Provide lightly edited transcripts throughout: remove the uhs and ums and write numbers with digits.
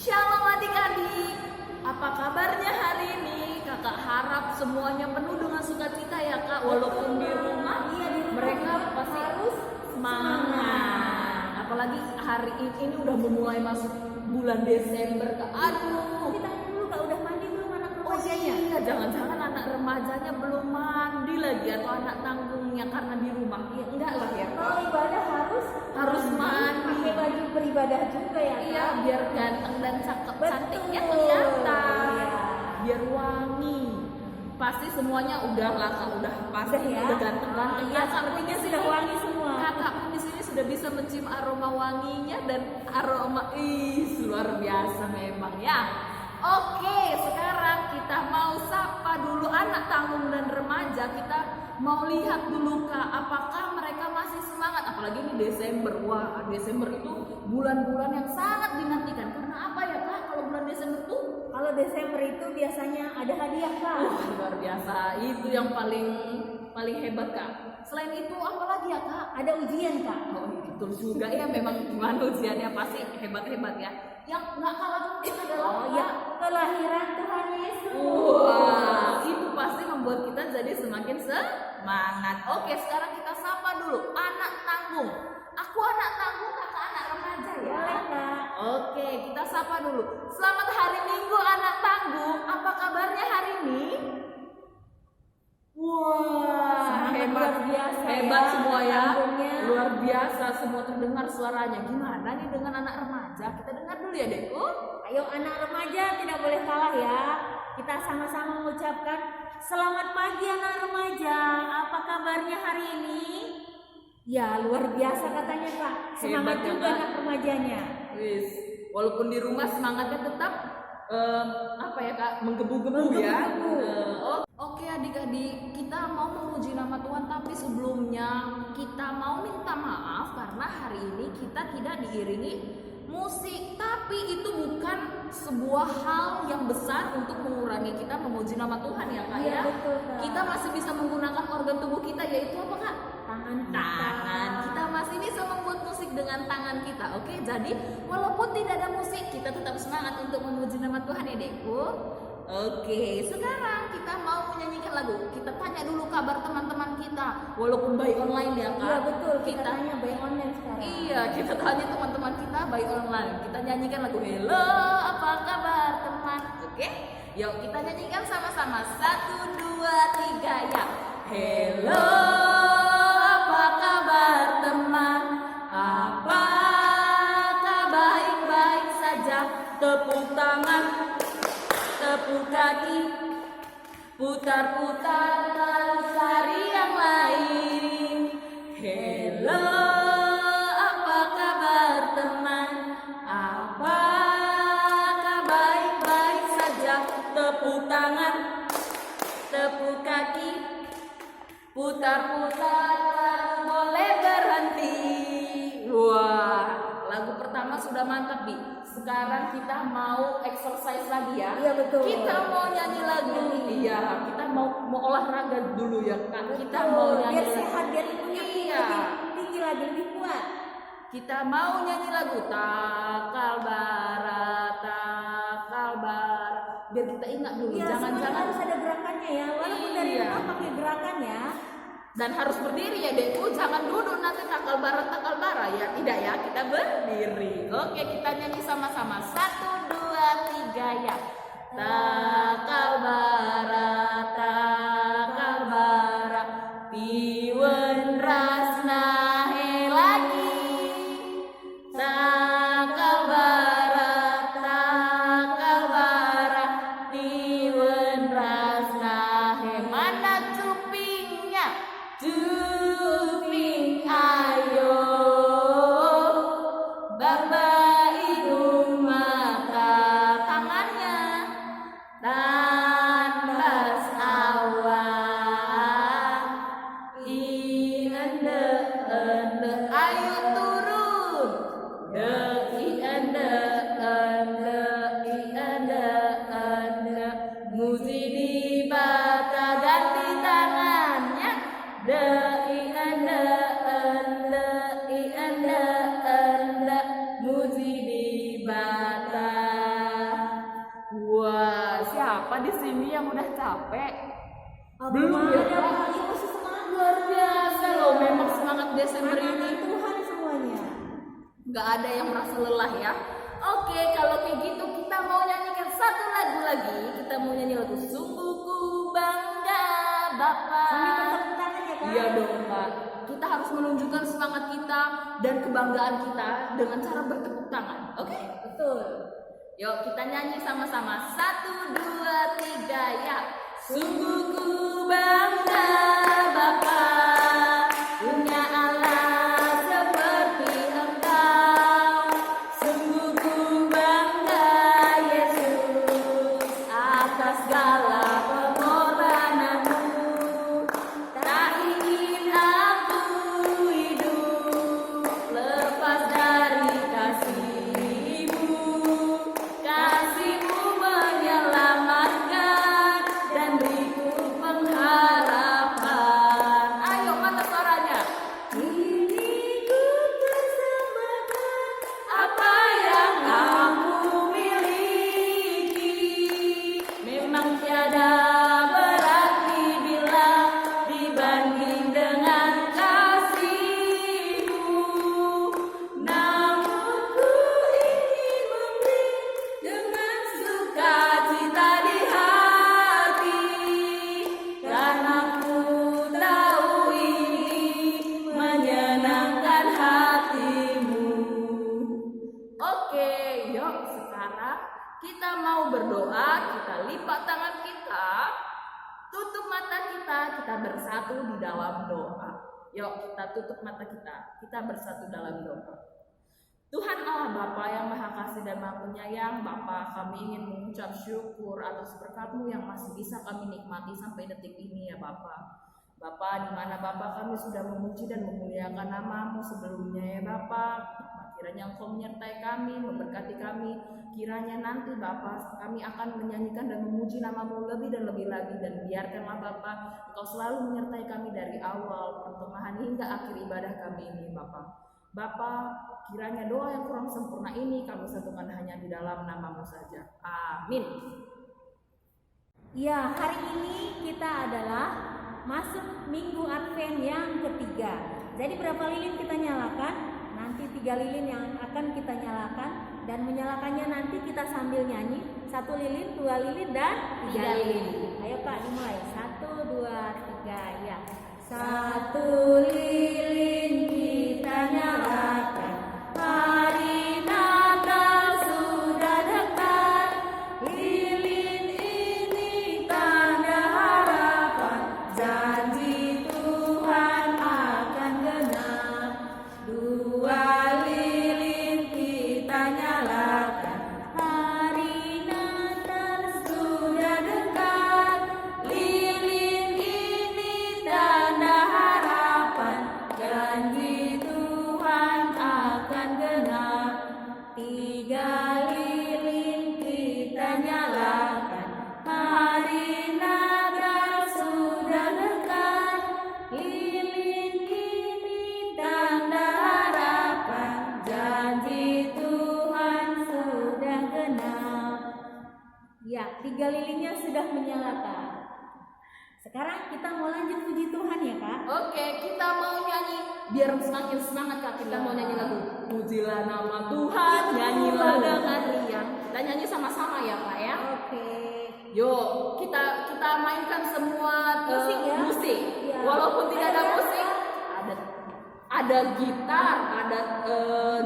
Shalom adik-adik, apa kabarnya hari ini? Kakak harap semuanya penuh dengan sukacita ya kak. Walaupun di rumah, mereka pasti harus semangat. Apalagi hari ini udah memulai masuk bulan Desember kak. Aduh, Kita dulu kak, udah mandi belum anak oh remajanya? iya, jangan-jangan anak remajanya belum mandi lagi atau anak tanggungnya karena di rumah. Ya enggak lah ya kak. Kalau ibadah harus mandi. pakai baju beribadah juga ya kak? Iya, biar ganteng dan cakep Betul. cantiknya kelihatan. Iya. Biar wangi. Pasti semuanya udah lah kak, udah pasti Udah ya? udah ganteng-ganteng. Iya, Kakak pun sepertinya di sudah sini- wangi semua. Kakak pun di sini sudah bisa mencium aroma wanginya dan aroma luar biasa memang ya. Oke, sekarang kita mau sapa dulu anak tanggung dan remaja. Kita mau lihat dulu kak, apakah mereka masih semangat? Apalagi ini Desember. Wah, Desember itu bulan-bulan yang sangat dinantikan. Karena apa ya kak? Kalau bulan Desember tuh Kalau Desember itu biasanya ada hadiah kak. luar biasa. Itu yang paling hebat kak. Selain itu apa lagi ya kak? Ada ujian kak. Oh betul juga ya, memang gimana ujiannya pasti hebat-hebat ya. Yang nggak kalah penting adalah Oh ya, kelahiran Tuhan Yesus. wah, itu pasti membuat kita jadi semakin semangat. Oke, sekarang kita sapa dulu anak tanggung. Aku anak tanggung, kakak anak remaja ya. Boleh kak. Oke, kita sapa dulu. Selamat hari Minggu anak tanggung. Apa kabarnya hari ini? Wah, Semangat hebat luar biasa hebat ya, semua ya. tanggungnya. Luar biasa, semua terdengar suaranya. Gimana nih dengan anak remaja? Kita dengar dulu ya, Dekku. Ayo anak remaja tidak boleh kalah ya. Kita sama-sama mengucapkan selamat pagi anak remaja. Apa kabarnya hari ini? Ya luar biasa katanya kak. Semangat Hebat ya, juga Kak. anak remajanya. Wis, walaupun di rumah semangatnya tetap apa ya kak, menggebu-gebu ya. Menggebu-gebu. Oke adik-adik, kita mau memuji nama Tuhan, tapi sebelumnya kita mau minta maaf karena hari ini kita tidak diiringi musik. Tapi itu bukan sebuah hal yang besar untuk mengurangi kita memuji nama Tuhan ya kak Iya, ya. betul, Kak. Kita masih bisa menggunakan organ tubuh kita, yaitu apa kak? Tangan kita. Tangan. Kita masih bisa membuat musik dengan tangan kita. Oke, jadi walaupun tidak ada musik, kita tetap semangat untuk memuji nama Tuhan ya Dekku. Oke, sekarang kita mau menyanyikan lagu. Kita tanya dulu kabar teman-teman kita, walaupun by online ya kak. Iya betul. Kita Kita tanya by online sekarang. Iya, kita tanya teman-teman kita by online. Kita nyanyikan lagu Hello, apa kabar teman? Oke, yuk kita nyanyikan sama-sama. 1, 2, 3 ya. Hello, apa kabar teman? Apakah baik-baik saja? Tepuk tangan, tepuk kaki, putar-putar lalu cari yang lain. Hello, apa kabar teman? Apakah baik-baik saja? Tepuk tangan, tepuk kaki, putar-putar lalu boleh berhenti. Wah, lagu pertama sudah mantap Bi. Sekarang kita mau exercise lagi ya. Iya betul. Kita mau nyanyi lagu. Iya, kita mau olahraga dulu ya Kak. Kita mau nyanyi biar lagu. sehat, biar imunnya Iya. lebih tinggi lagi, lebih kuat. Kita mau nyanyi lagu Takal Bara, Takal Bara. Biar kita ingat dulu. Iya, semuanya Jangan-jangan harus ada gerakannya ya. Walaupun dari Iya. rumah pakai gerakan ya. dan harus berdiri ya Dekku, jangan duduk nanti takal bara ya, tidak ya, kita berdiri. Oke, kita nyanyi sama-sama. 1, 2, 3 ya. Takal bara, piwen rasna he lagi. Takal bara, piwen rasna he. Mana cupingnya? Cuping ayo, baba hidung mata, tangannya di sini yang udah capek? Belum ya, ada Kak? Kak. Ini masih semangat. Luar biasa loh, memang semangat Desember ini. Anak-anak Tuhan semuanya. Nggak ada yang merasa lelah ya. Oke, kalau kayak gitu kita mau nyanyikan satu lagu lagi. Kita mau nyanyi lagu Sungguh Ku Bangga Bapak. Sambil bertepuk tangan ya Kak. Iya dong Kak. Kita harus menunjukkan semangat kita dan kebanggaan kita dengan cara bertepuk tangan. Oke? Betul. Yuk kita nyanyi sama-sama. 1, 2, 3 ya. Sungguh ku bangga Bapak punya Allah seperti Engkau. Sungguh ku bangga Yesus atas segala pengorbananmu. Tak ingin aku hidup lepas dari kasih-Mu. Kasih-Mu menyelamatkan dan berikut pengharapan. Ayo mana suaranya? Ini ku persembahkan apa yang aku miliki. Memang tiada berarti bila dibanding dengan kasih-Mu. Namun ku ingin memberi dengan sukacita di hati, karena ku tahu ini menyenangkan hati-Mu. Oke, yuk sekarang kita mau berdoa. Kita lipat tangan kita, tutup mata kita, kita bersatu di dalam doa. Yuk kita tutup mata kita bersatu dalam doa. Tuhan Allah Bapa yang Maha Kasih dan Maha Penyayang, Bapa, kami ingin mengucap syukur atas berkat-Mu yang masih bisa kami nikmati sampai detik ini ya Bapa. Bapa, di mana Bapa kami sudah memuji dan memuliakan nama-Mu sebelumnya ya Bapa. Kiranya Engkau menyertai kami, memberkati kami. Kiranya nanti Bapa kami akan menyanyikan dan memuji nama-Mu lebih dan lebih lagi. Dan biarkanlah Bapa Engkau selalu menyertai kami dari awal, pertengahan hingga akhir ibadah kami ini Bapa. Bapa, kiranya doa yang kurang sempurna ini kami satukan hanya di dalam nama-Mu saja. Amin. Ya, hari ini kita adalah masuk Minggu Advent yang ketiga. Jadi berapa lilin kita nyalakan? Nanti 3 lilin yang akan kita nyalakan, dan menyalakannya nanti kita sambil nyanyi. 1 lilin, 2 lilin, dan 3 lilin. Ayo Kak, dimulai. 1, 2, 3 ya. 1 lilin kita nyalakan, hari Natal sudah dekat. Lilin ini tanda harapan, janji Tuhan akan genap. 2 lilin kita nyalakan, hari Natal sudah dekat. Lilin ini tanda harapan, janji Tuhan akan genap. 3 lilin kita nyalakan, hari Natal sudah dekat. Lilin ini tanda harapan, janji Tuhan sudah genap. Ya, 3 lilinnya sudah menyalakan. Sekarang kita mau lanjut puji Tuhan ya Kak. Oke, kita mau nyanyi biar semakin semangat Kak. Kita mau nyanyi lagu Pujilah nama Tuhan, nyanyilah dengan riang. Kita nyanyi sama-sama ya Kak ya. Oke. Yuk, kita mainkan semua Musik ya? musik. Iya. Walaupun tidak ada musik, ada gitar, ada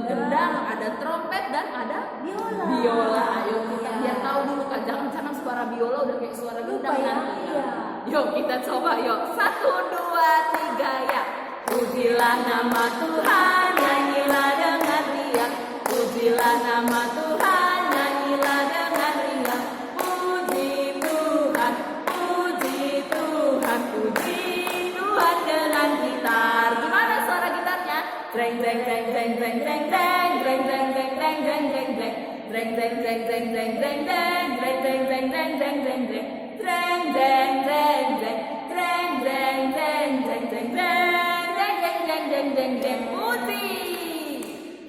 gendang, ada trompet, dan ada Biola. biola. Ayo kita Iya. biar tahu dulu Kak, jangan suara biola udah kayak suara Lupa gendang ya? nanti. Iya. Yuk kita coba yuk. 1, 2, 3 ya. Pujilah nama Tuhan, nyanyilah dengan riang. Pujilah nama Tuhan, nyanyilah dengan riang. Puji Tuhan, puji Tuhan, puji Tuhan dengan gitar. Gimana suara gitarnya? Dreng dreng dreng dreng dreng dreng dreng dreng dreng dreng dreng dreng dreng dreng. Dreng dreng dreng dreng dreng dreng dreng dreng dreng dreng dreng dreng dreng dreng. Dreng dreng dreng dreng dreng dreng dreng dreng dreng dreng dreng dreng dreng dreng.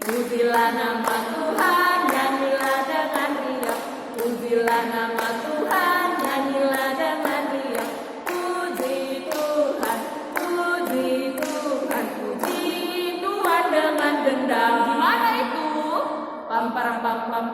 Pujilah nama Tuhan, nyanyilah dengan riang. Pujilah nama Tuhan, nyanyilah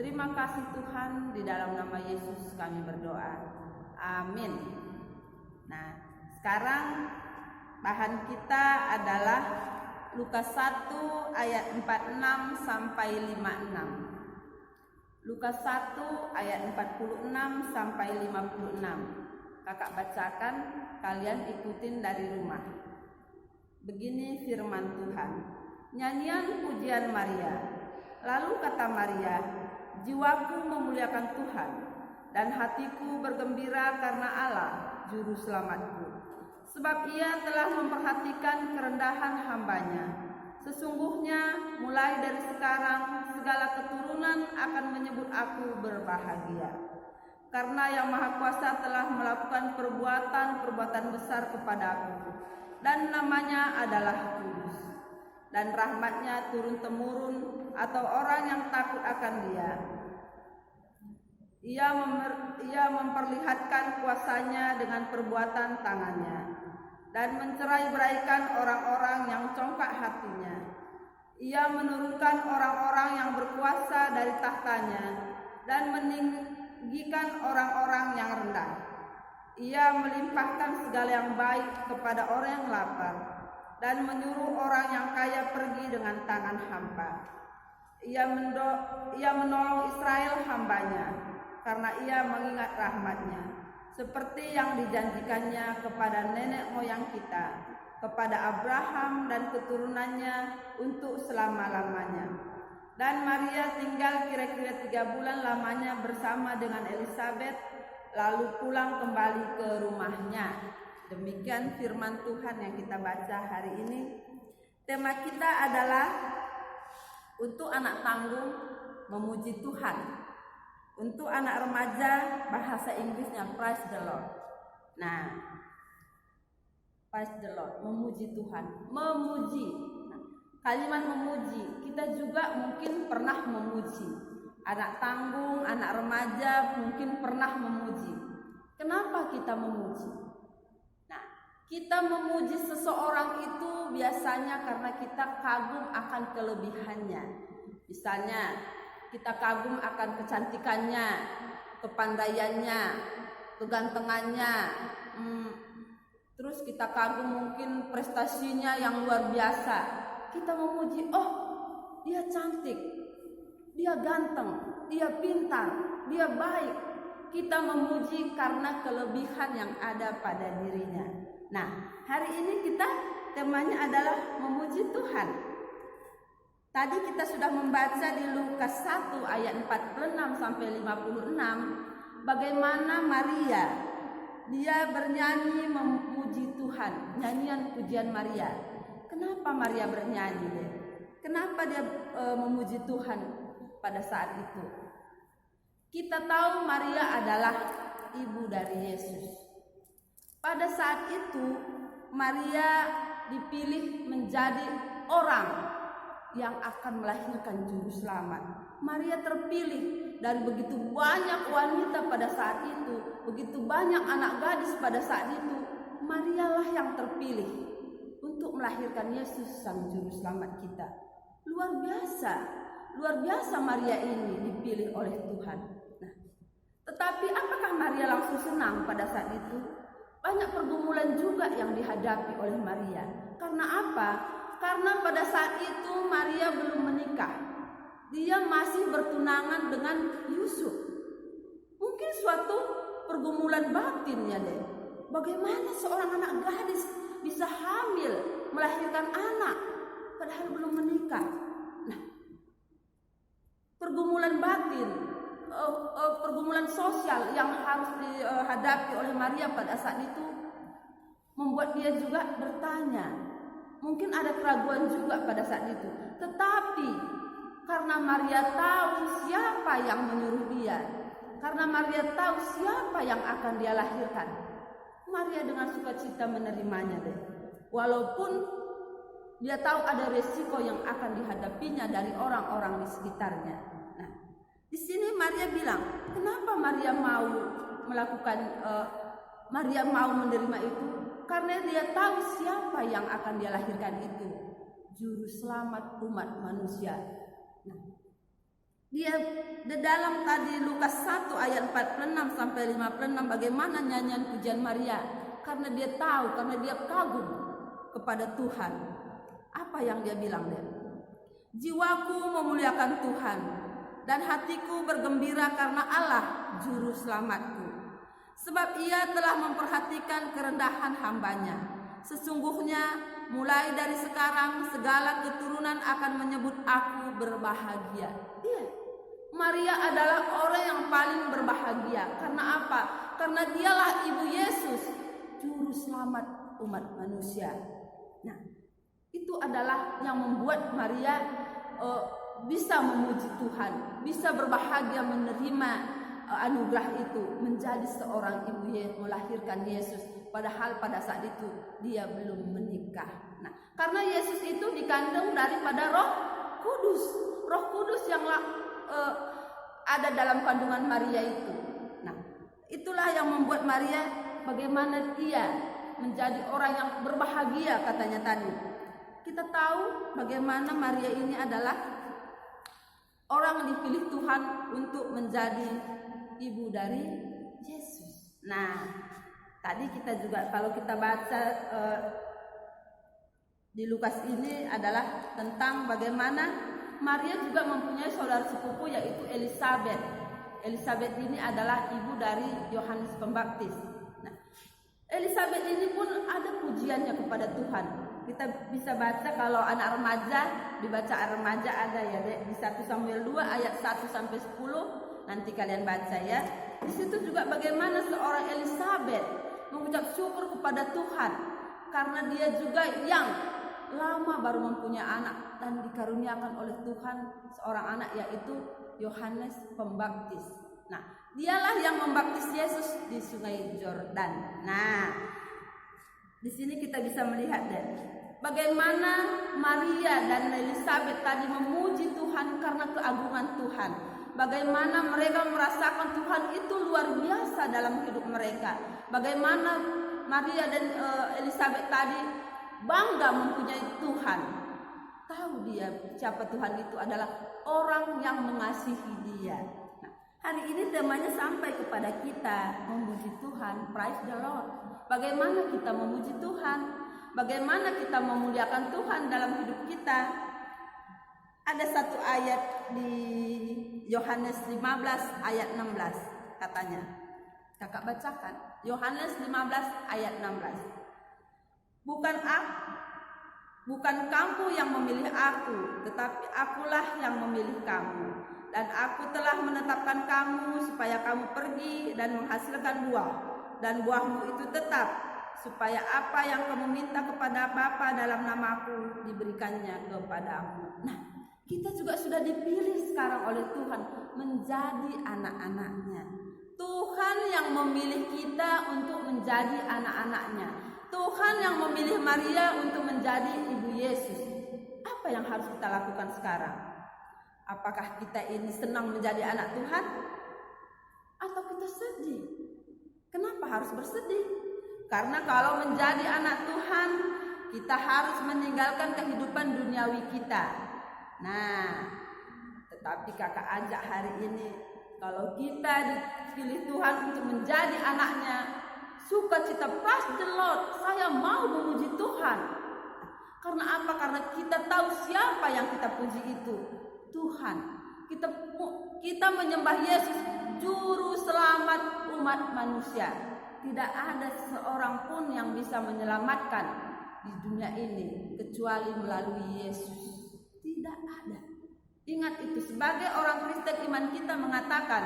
Terima kasih Tuhan, di dalam nama Yesus kami berdoa. Amin. Nah, sekarang bahan kita adalah Lukas 1 ayat 46 sampai 56. Lukas 1 ayat 46 sampai 56. Kakak bacakan, kalian ikutin dari rumah. Begini firman Tuhan. Nyanyian pujian Maria. Lalu kata Maria, jiwaku memuliakan Tuhan, dan hatiku bergembira karena Allah, juru selamatku. Sebab ia telah memperhatikan kerendahan hambanya. Sesungguhnya mulai dari sekarang segala keturunan akan menyebut aku berbahagia. Karena Yang Maha Kuasa telah melakukan perbuatan besar kepadaku, dan namanya adalah kudus. Dan rahmatnya turun-temurun atau orang yang takut akan dia. Ia memperlihatkan kuasanya dengan perbuatan tangannya, dan mencerai-beraikan orang-orang yang congkak hatinya. Ia menurunkan orang-orang yang berkuasa dari tahtanya, dan meninggikan orang-orang yang rendah. Ia melimpahkan segala yang baik kepada orang yang lapar, dan menyuruh orang yang kaya pergi dengan tangan hampa. Ia menolong Israel hambanya, karena ia mengingat rahmatnya, seperti yang dijanjikannya kepada nenek moyang kita, kepada Abraham dan keturunannya untuk selama-lamanya. Dan Maria tinggal kira-kira 3 bulan lamanya bersama dengan Elisabet, lalu pulang kembali ke rumahnya. Demikian firman Tuhan yang kita baca hari ini. Tema kita adalah untuk anak tanggung memuji Tuhan. Untuk anak remaja bahasa Inggrisnya praise the Lord. Nah, praise the Lord, memuji Tuhan, memuji. Nah, kalimat memuji, kita juga mungkin pernah memuji. Anak tanggung, anak remaja mungkin pernah memuji. Kenapa kita memuji? Nah, kita memuji seseorang itu biasanya karena kita kagum akan kelebihannya. Misalnya, kita kagum akan kecantikannya, kepandaiannya, kegantengannya, terus kita kagum mungkin prestasinya yang luar biasa. Kita memuji, oh dia cantik, dia ganteng, dia pintar, dia baik. Kita memuji karena kelebihan yang ada pada dirinya. Nah, hari ini kita temanya adalah memuji Tuhan. Tadi kita sudah membaca di Lukas 1 ayat 46 sampai 56 bagaimana Maria dia bernyanyi memuji Tuhan, nyanyian pujian Maria. Kenapa Maria bernyanyi deh? Kenapa dia memuji Tuhan pada saat itu? Kita tahu Maria adalah ibu dari Yesus. Pada saat itu Maria dipilih menjadi orang yang akan melahirkan juru selamat. Maria terpilih dari begitu banyak wanita pada saat itu, begitu banyak anak gadis pada saat itu. Marialah yang terpilih untuk melahirkan Yesus sang juru selamat kita. Luar biasa Maria ini dipilih oleh Tuhan. Nah, tetapi apakah Maria langsung senang pada saat itu? Banyak pergumulan juga yang dihadapi oleh Maria. Karena apa? Karena pada saat itu Maria belum menikah. Dia masih bertunangan dengan Yusuf. Mungkin suatu pergumulan batin ya deh. Bagaimana seorang anak gadis bisa hamil, melahirkan anak padahal belum menikah. Nah, pergumulan batin, pergumulan sosial yang harus dihadapi oleh Maria pada saat itu membuat dia juga bertanya. Mungkin ada keraguan juga pada saat itu. Tetapi karena Maria tahu siapa yang menyuruh dia, karena Maria tahu siapa yang akan dia lahirkan, Maria dengan sukacita menerimanya deh. Walaupun dia tahu ada resiko yang akan dihadapinya dari orang-orang di sekitarnya. Nah, di sini Maria bilang, kenapa Maria mau Maria mau menerima itu? Karena dia tahu siapa yang akan dia lahirkan itu, juru selamat umat manusia. Nah, Dia di dalam tadi Lukas 1 ayat 46 sampai 56 bagaimana nyanyian pujian Maria, karena dia tahu, karena dia kagum kepada Tuhan. Apa yang dia bilang dia? Jiwaku memuliakan Tuhan dan hatiku bergembira karena Allah juru selamatku. Sebab ia telah memperhatikan kerendahan hambanya. Sesungguhnya mulai dari sekarang segala keturunan akan menyebut aku berbahagia. Iya, Maria adalah orang yang paling berbahagia. Karena apa? Karena dialah ibu Yesus, juru selamat umat manusia. Nah, itu adalah yang membuat Maria bisa memuji Tuhan, bisa berbahagia menerima anugerah itu, menjadi seorang ibu yang melahirkan Yesus. Padahal pada saat itu dia belum menikah. Nah, karena Yesus itu dikandung daripada Roh Kudus, Roh Kudus yang ada dalam kandungan Maria itu. Nah, itulah yang membuat Maria bagaimana dia menjadi orang yang berbahagia katanya tadi. Kita tahu bagaimana Maria ini adalah orang yang dipilih Tuhan untuk menjadi ibu dari Yesus. Nah, tadi kita juga kalau kita baca di Lukas ini adalah tentang bagaimana Maria juga mempunyai saudara sepupu yaitu Elisabet. Elisabet ini adalah ibu dari Yohanes Pembaptis. Nah, Elisabet ini pun ada pujiannya kepada Tuhan. Kita bisa baca kalau anak remaja, dibaca remaja ada ya di 1 Samuel 2 ayat 1 sampai 10. Nanti kalian baca ya. Di situ juga bagaimana seorang Elisabet mengucap syukur kepada Tuhan karena dia juga yang lama baru mempunyai anak dan dikaruniakan oleh Tuhan seorang anak yaitu Yohanes Pembaptis. Nah, dialah yang membaptis Yesus di Sungai Yordan. Nah, di sini kita bisa melihat deh bagaimana Maria dan Elisabet tadi memuji Tuhan karena keagungan Tuhan. Bagaimana mereka merasakan Tuhan itu luar biasa dalam hidup mereka. Bagaimana Maria dan Elisabet tadi bangga mempunyai Tuhan. Tahu dia siapa Tuhan itu adalah orang yang mengasihi dia. Nah, hari ini temanya sampai kepada kita memuji Tuhan. Praise the Lord. Bagaimana kita memuji Tuhan? Bagaimana kita memuliakan Tuhan dalam hidup kita? Ada satu ayat di Yohanes 15 ayat 16 katanya. Kakak bacakan. Yohanes 15 ayat 16. Bukan kamu yang memilih aku, tetapi akulah yang memilih kamu. Dan aku telah menetapkan kamu supaya kamu pergi dan menghasilkan buah. Dan buahmu itu tetap, supaya apa yang kamu minta kepada Bapa dalam namaku diberikannya kepadamu. Nah, kita juga sudah dipilih sekarang oleh Tuhan menjadi anak-anaknya. Tuhan yang memilih kita untuk menjadi anak-anaknya. Tuhan yang memilih Maria untuk menjadi ibu Yesus. Apa yang harus kita lakukan sekarang? Apakah kita ini senang menjadi anak Tuhan? Atau kita sedih? Kenapa harus bersedih? Karena kalau menjadi anak Tuhan, kita harus meninggalkan kehidupan duniawi kita. Nah, tetapi kakak ajak hari ini, kalau kita dipilih Tuhan untuk menjadi anaknya, sukacita, praise the Lord, saya mau memuji Tuhan. Karena apa? Karena kita tahu siapa yang kita puji itu, Tuhan. Kita menyembah Yesus, juru selamat umat manusia. Tidak ada seorang pun yang bisa menyelamatkan di dunia ini kecuali melalui Yesus. Tidak ada. Ingat itu, sebagai orang Kristen iman kita mengatakan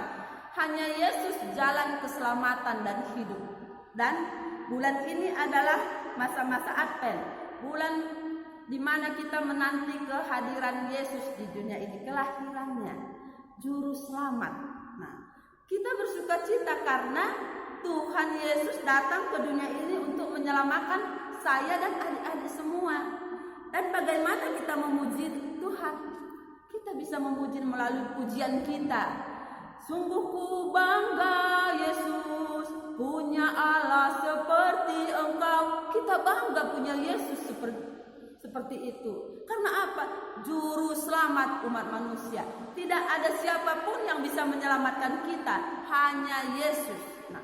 hanya Yesus jalan keselamatan dan hidup. Dan bulan ini adalah masa-masa Advent, bulan di mana kita menanti kehadiran Yesus di dunia ini, kelahirannya, juru selamat. Nah, kita bersukacita karena Tuhan Yesus datang ke dunia ini untuk menyelamatkan saya dan adik-adik semua. Dan bagaimana kita memuji Tuhan? Kita bisa memuji melalui pujian kita. Sungguh ku bangga Yesus, punya Allah seperti Engkau. Kita bangga punya Yesus seperti seperti itu. Karena apa? Juru selamat umat manusia. Tidak ada siapapun yang bisa menyelamatkan kita, hanya Yesus. Nah,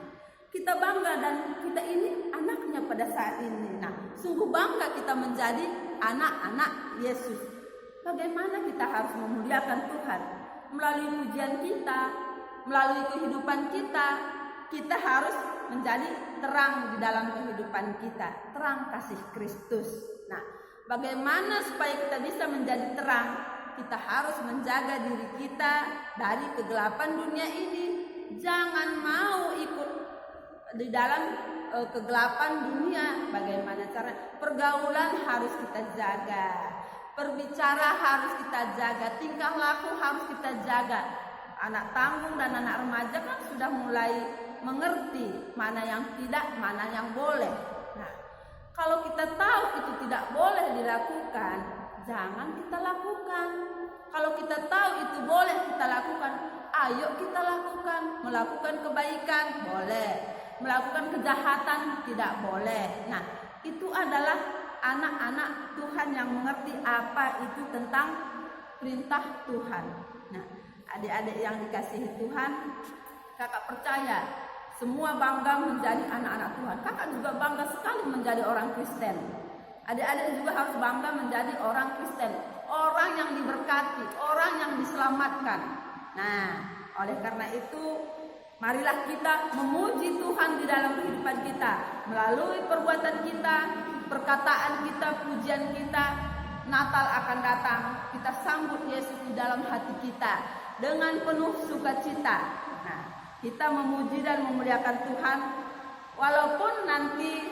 kita bangga dan kita ini anaknya pada saat ini. Nah, sungguh bangga kita menjadi anak-anak Yesus. Bagaimana kita harus memuliakan Tuhan? Melalui pujian kita, melalui kehidupan kita, kita harus menjadi terang di dalam kehidupan kita, terang kasih Kristus. Nah, bagaimana supaya kita bisa menjadi terang? Kita harus menjaga diri kita dari kegelapan dunia ini. Jangan mau ikut di dalam kegelapan dunia. Bagaimana cara? Pergaulan harus kita jaga, berbicara harus kita jaga, tingkah laku harus kita jaga. Anak tanggung dan anak remaja kan sudah mulai mengerti mana yang tidak, mana yang boleh. Nah, kalau kita tahu itu tidak boleh dilakukan, jangan kita lakukan. Kalau kita tahu itu boleh kita lakukan, ayo kita lakukan. Melakukan kebaikan boleh, melakukan kejahatan tidak boleh. Nah, itu adalah anak-anak Tuhan yang mengerti apa itu tentang perintah Tuhan. Nah, adik-adik yang dikasihi Tuhan, kakak percaya semua bangga menjadi anak-anak Tuhan. Kakak juga bangga sekali menjadi orang Kristen. Adik-adik juga harus bangga menjadi orang Kristen, orang yang diberkati, orang yang diselamatkan. Nah, oleh karena itu, marilah kita memuji Tuhan di dalam kehidupan kita, melalui perbuatan kita, perkataan kita, pujian kita. Natal akan datang, kita sambut Yesus di dalam hati kita dengan penuh sukacita. Nah, kita memuji dan memuliakan Tuhan, walaupun nanti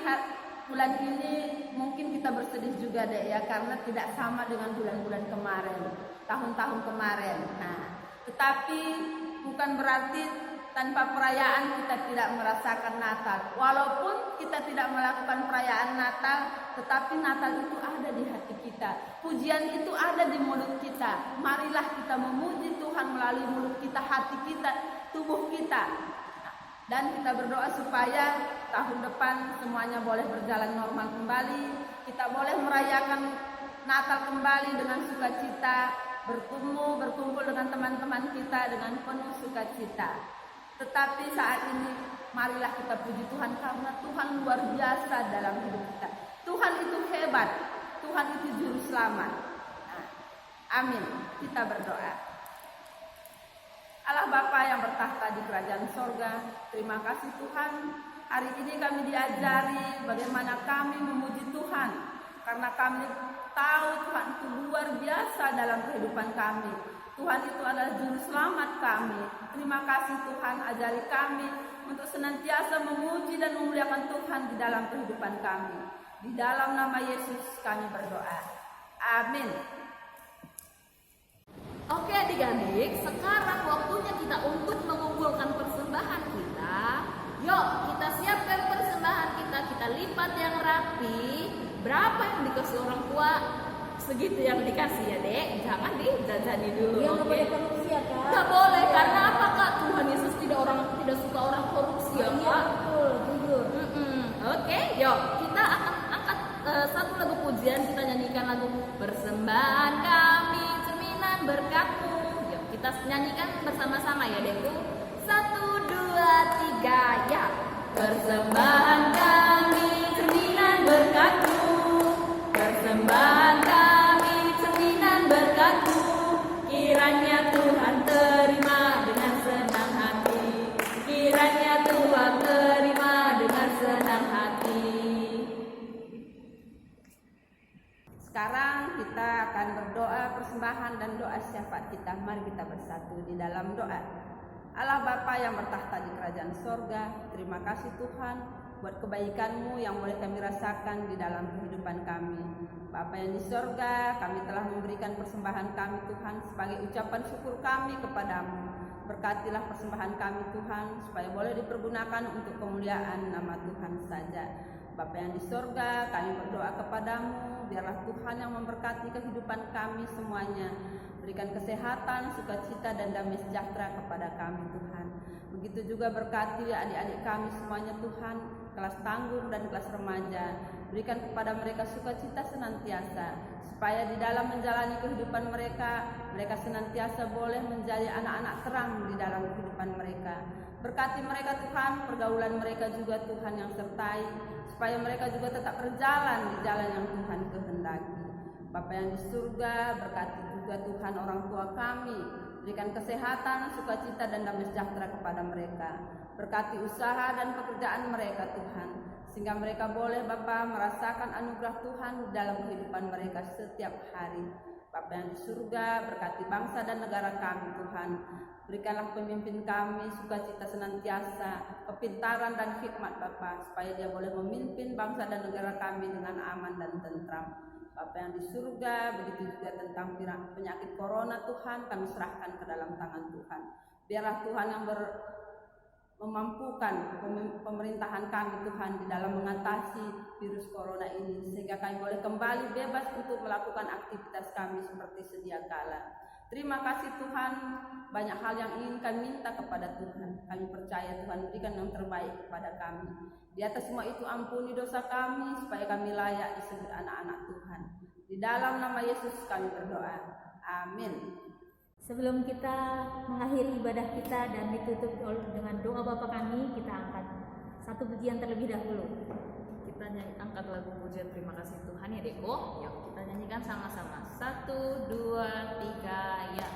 bulan ini mungkin kita bersedih juga deh ya, karena tidak sama dengan bulan-bulan kemarin, tahun-tahun kemarin. Nah, tetapi bukan berarti tanpa perayaan kita tidak merasakan Natal. Walaupun kita tidak melakukan perayaan Natal, tetapi Natal itu ada di hati kita. Pujian itu ada di mulut kita. Marilah kita memuji Tuhan melalui mulut kita, hati kita, tubuh kita. Dan kita berdoa supaya tahun depan semuanya boleh berjalan normal kembali. Kita boleh merayakan Natal kembali dengan sukacita, berkumpul dengan teman-teman kita dengan penuh sukacita. Tetapi saat ini marilah kita puji Tuhan karena Tuhan luar biasa dalam hidup kita. Tuhan itu hebat, Tuhan itu juru selamat. Nah, amin. Kita berdoa. Allah Bapa yang bertahta di kerajaan sorga, terima kasih Tuhan. Hari ini kami diajari bagaimana kami memuji Tuhan, karena kami tahu Tuhan itu luar biasa dalam kehidupan kami. Tuhan itu adalah juru selamat kami. Terima kasih Tuhan, ajari kami untuk senantiasa memuji dan memuliakan Tuhan di dalam kehidupan kami. Di dalam nama Yesus kami berdoa. Amin. Oke adik-adik, sekarang waktunya kita untuk mengumpulkan persembahan kita. Yuk kita siapkan persembahan kita, kita lipat yang rapi. Berapa yang dikasih orang tua, segitu yang dikasih ya dek. Jangan dijajani dulu. Yang oke? boleh korupsi ya kak? Nggak boleh, karena apa kak? Tuhan Yesus tidak suka orang korupsi ya Iya kak. betul, jujur. Oke, yuk kita akan angkat satu lagu pujian. Kita nyanyikan lagu Persembahan Kami Cerminan Berkat-Mu. Yuk kita nyanyikan bersama-sama ya dekku. 1, 2, 3 ya. Persembahan kami cerminan berkat-Mu. Persembahan kami cerminan berkat-Mu. Kiranya Tuhan terima dengan senang hati. Kiranya Tuhan terima dengan senang hati. Sekarang kita akan berdoa persembahan dan doa syafaat kita. Mari kita bersatu di dalam doa. Allah Bapa yang bertahta di kerajaan sorga, terima kasih Tuhan buat kebaikan-Mu yang boleh kami rasakan di dalam kehidupan kami. Bapa yang di sorga, kami telah memberikan persembahan kami Tuhan sebagai ucapan syukur kami kepadamu. Berkatilah persembahan kami Tuhan supaya boleh dipergunakan untuk kemuliaan nama Tuhan saja. Bapa yang di sorga, kami berdoa kepadamu, biarlah Tuhan yang memberkati kehidupan kami semuanya. Berikan kesehatan, sukacita dan damai sejahtera kepada kami Tuhan. Begitu juga berkati adik-adik kami semuanya Tuhan. kelas tanggung dan kelas remaja. Berikan kepada mereka sukacita senantiasa, supaya di dalam menjalani kehidupan mereka, mereka senantiasa boleh menjadi anak-anak terang di dalam kehidupan mereka. Berkati mereka Tuhan, pergaulan mereka juga Tuhan yang sertai, supaya mereka juga tetap berjalan di jalan yang Tuhan kehendaki. Bapa yang di surga, berkati juga Tuhan orang tua kami, berikan kesehatan, sukacita dan damai sejahtera kepada mereka. Berkati usaha dan pekerjaan mereka Tuhan, sehingga mereka boleh Bapa merasakan anugerah Tuhan dalam kehidupan mereka setiap hari. Bapa yang di surga, berkati bangsa dan negara kami Tuhan. Berikanlah pemimpin kami sukacita senantiasa, kepintaran dan hikmat Bapa, supaya dia boleh memimpin bangsa dan negara kami dengan aman dan tentram. Bapa yang di surga, begitu juga tentang penyakit corona Tuhan, kami serahkan ke dalam tangan Tuhan. Biarlah Tuhan yang memampukan pemerintahan kami Tuhan di dalam mengatasi virus corona ini, sehingga kami boleh kembali bebas untuk melakukan aktivitas kami seperti sedia kala. Terima kasih Tuhan, banyak hal yang ingin kami minta kepada Tuhan. Kami percaya Tuhan berikan yang terbaik kepada kami. Di atas semua itu ampuni dosa kami, supaya kami layak disebut anak-anak Tuhan. Di dalam nama Yesus kami berdoa. Amin. Sebelum kita mengakhiri ibadah kita dan ditutup dengan doa Bapa kami, kita angkat satu pujian terlebih dahulu. Kita angkat lagu pujian terima kasih Tuhan ya Deko. Yuk kita nyanyikan sama-sama. 1, 2, 3 ya.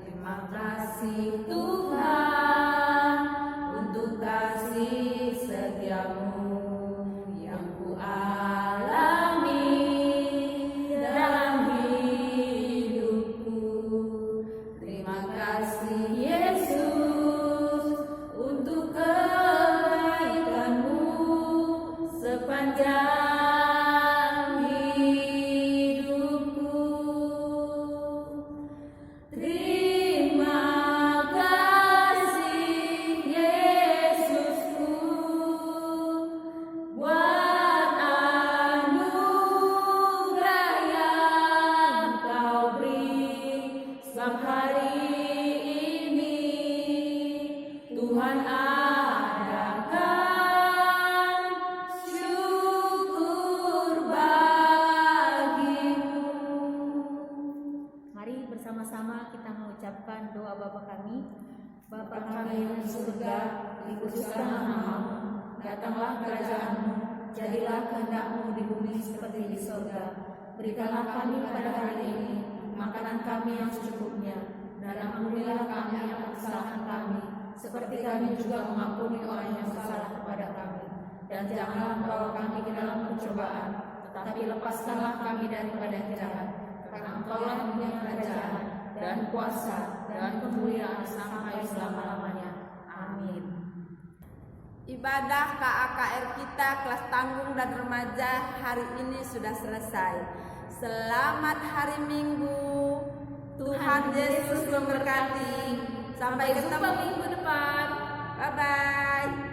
Terima kasih Tuhan untuk kasih setiamu yang ku alami dalam hidupku. Terima kasih Yesus untuk kebaikanmu sepanjang hidupku. Terima kasih Yesusku buat anugerah yang Kau beri setiap hari ini. Tuhan adakan syukur bagimu. Mari bersama-sama kita mengucapkan doa Bapa kami. Bapa kami yang di surga, dikuduskanlah namamu, datanglah kerajaanmu, jadilah kehendak-Mu di bumi seperti di surga. Berikanlah kami pada hari ini makanan kami yang secukupnya, dan ampunilah kami akan kesalahan kami, seperti kami juga mengampuni orang yang bersalah kepada kami. Dan janganlah membawa kami ke dalam pencobaan, tetapi lepaskanlah kami daripada yang jahat. Karena Engkaulah yang punya kerajaan dan kuasa dan kemuliaan sampai selama-lamanya. Amin. Ibadah KAKR kita kelas tanggung dan remaja hari ini sudah selesai. Selamat hari Minggu. Tuhan Yesus memberkati. Sampai ketemu minggu depan. Bye bye.